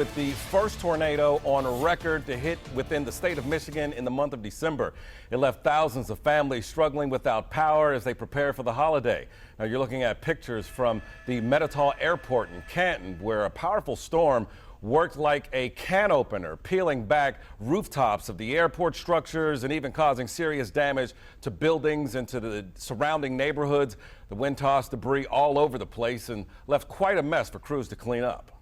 with the first tornado on record to hit within the state of Michigan in the month of December. It left thousands of families struggling without power as they prepare for the holiday. Now you're looking at pictures from the Meteorologist Airport in Canton, where a powerful storm worked like a can opener, peeling back rooftops of the airport structures and even causing serious damage to buildings and to the surrounding neighborhoods. The wind tossed debris all over the place and left quite a mess for crews to clean up.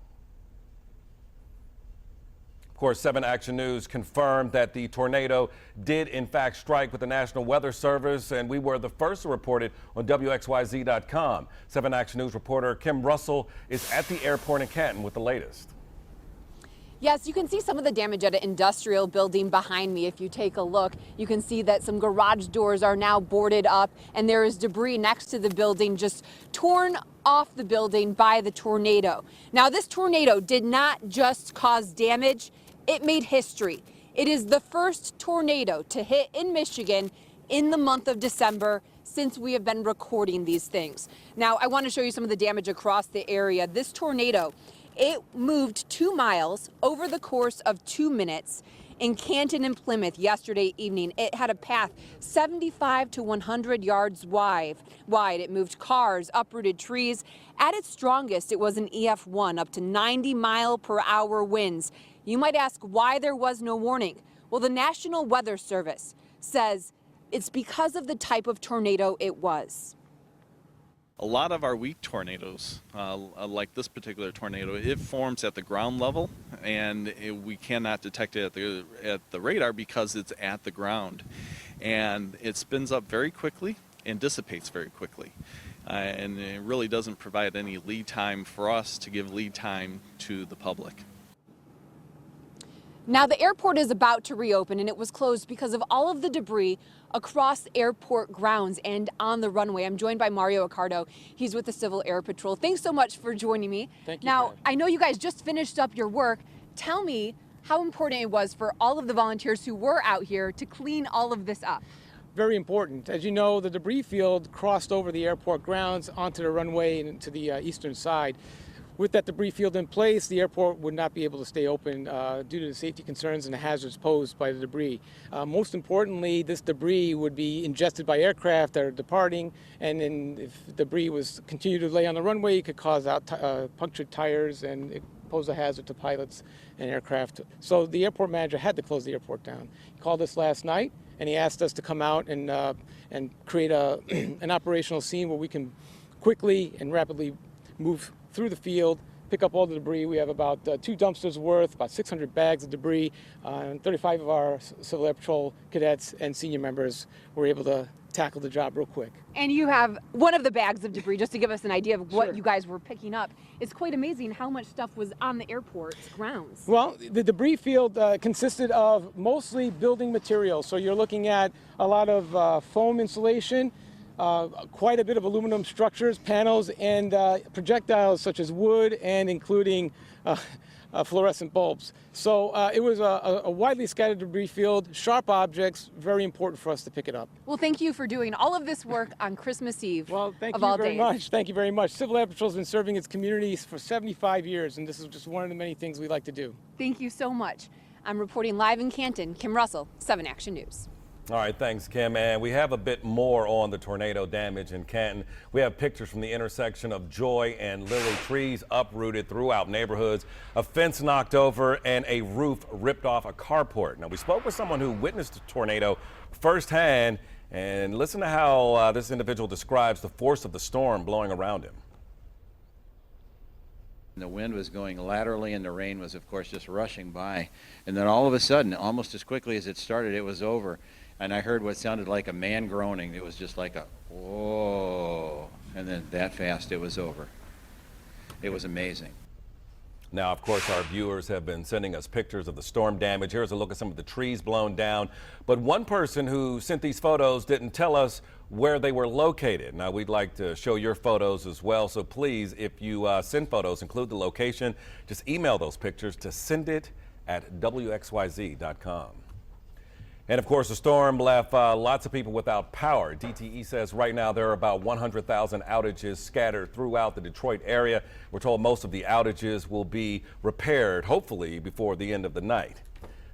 Of course, 7 Action News confirmed that the tornado did in fact strike with the National Weather Service, and we were the first to report it on WXYZ.com. 7 Action News reporter Kim Russell is at the airport in Canton with the latest. Yes, you can see some of the damage at an industrial building behind me. If you take a look, you can see that some garage doors are now boarded up, and there is debris next to the building just torn off the building by the tornado. Now, this tornado did not just cause damage, it made history. It is the first tornado to hit in Michigan in the month of December since we have been recording these things. Now, I want to show you some of the damage across the area. This tornado, it moved 2 miles over the course of 2 minutes in Canton and Plymouth yesterday evening. It had a path 75 to 100 yards wide. It moved cars, uprooted trees. At its strongest, it was an EF1, up to 90-mile-per-hour winds. You might ask why there was no warning. Well, the National Weather Service says it's because of the type of tornado it was. A lot of our weak tornadoes, like this particular tornado, it forms at the ground level, and we cannot detect it at the radar because it's at the ground. And it spins up very quickly and dissipates very quickly. And it really doesn't provide any lead time for us to give lead time to the public. Now, the airport is about to reopen, and it was closed because of all of the debris across airport grounds and on the runway. I'm joined by Mario Accardo. He's with the Civil Air Patrol. Thanks so much for joining me. Thank you. Now, I know you guys just finished up your work. Tell me how important it was for all of the volunteers who were out here to clean all of this up. Very important. As you know, the debris field crossed over the airport grounds onto the runway and to the eastern side. With that debris field in place, the airport would not be able to stay open due to the safety concerns and the hazards posed by the debris. Most importantly, this debris would be ingested by aircraft that are departing, and then if debris was continued to lay on the runway, it could cause out punctured tires and it pose a hazard to pilots and aircraft. So the airport manager had to close the airport down. He called us last night, and he asked us to come out and create an operational scene where we can quickly and rapidly move through the field, pick up all the debris. We have about 2 dumpsters worth, about 600 bags of debris, and 35 of our Civil Air Patrol cadets and senior members were able to tackle the job real quick. And you have one of the bags of debris, just to give us an idea of what Sure. you guys were picking up. It's quite amazing how much stuff was on the airport's grounds. Well, the debris field consisted of mostly building materials. So you're looking at a lot of foam insulation, quite a bit of aluminum structures, panels, and projectiles such as wood and including fluorescent bulbs. So it was a widely scattered debris field, sharp objects, very important for us to pick it up. Well, thank you for doing all of this work on Christmas Eve Well, thank of you all very days. much. Thank you very much. Civil Air Patrol has been serving its communities for 75 years, and this is just one of the many things we like to do. Thank you so much. I'm reporting live in Canton. Kim Russell, 7 Action News. All right, thanks, Kim. And we have a bit more on the tornado damage in Canton. We have pictures from the intersection of Joy and Lily. Trees uprooted throughout neighborhoods, a fence knocked over, and a roof ripped off a carport. Now, we spoke with someone who witnessed the tornado firsthand, and listen to how this individual describes the force of the storm blowing around him. The wind was going laterally and the rain was, of course, just rushing by. And then all of a sudden, almost as quickly as it started, it was over. And I heard what sounded like a man groaning. It was just like a, whoa. And then that fast, it was over. It was amazing. Now, of course, our viewers have been sending us pictures of the storm damage. Here's a look at some of the trees blown down. But one person who sent these photos didn't tell us where they were located. Now, we'd like to show your photos as well. So please, if you send photos, include the location. Just email those pictures to sendit@WXYZ.com. And of course, the storm left lots of people without power. DTE says right now there are about 100,000 outages scattered throughout the Detroit area. We're told most of the outages will be repaired, hopefully, before the end of the night.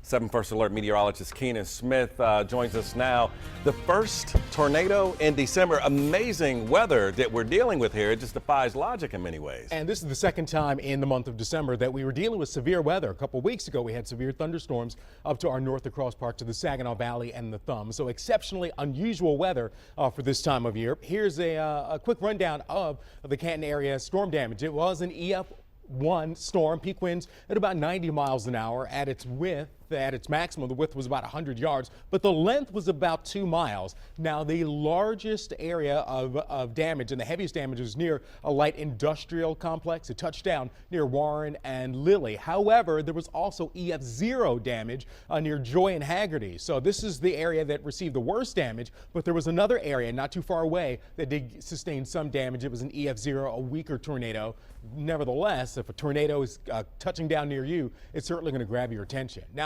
7 First Alert meteorologist Keenan Smith joins us now. The first tornado in December. Amazing weather that we're dealing with here. It just defies logic in many ways. And this is the second time in the month of December that we were dealing with severe weather. A couple weeks ago, we had severe thunderstorms up to our north across parts of the Saginaw Valley and the Thumb. So exceptionally unusual weather for this time of year. Here's a quick rundown of the Canton area storm damage. It was an EF1 storm, peak winds at about 90 miles an hour at its width. At its maximum, the width was about 100 yards, but the length was about 2 miles. Now, the largest area of damage and the heaviest damage was near a light industrial complex. It touched down near Warren and Lilly. However, there was also EF0 damage near Joy and Haggerty. So this is the area that received the worst damage, but there was another area not too far away that did sustain some damage. It was an EF0, a weaker tornado. Nevertheless, if a tornado is touching down near you, it's certainly going to grab your attention. Now,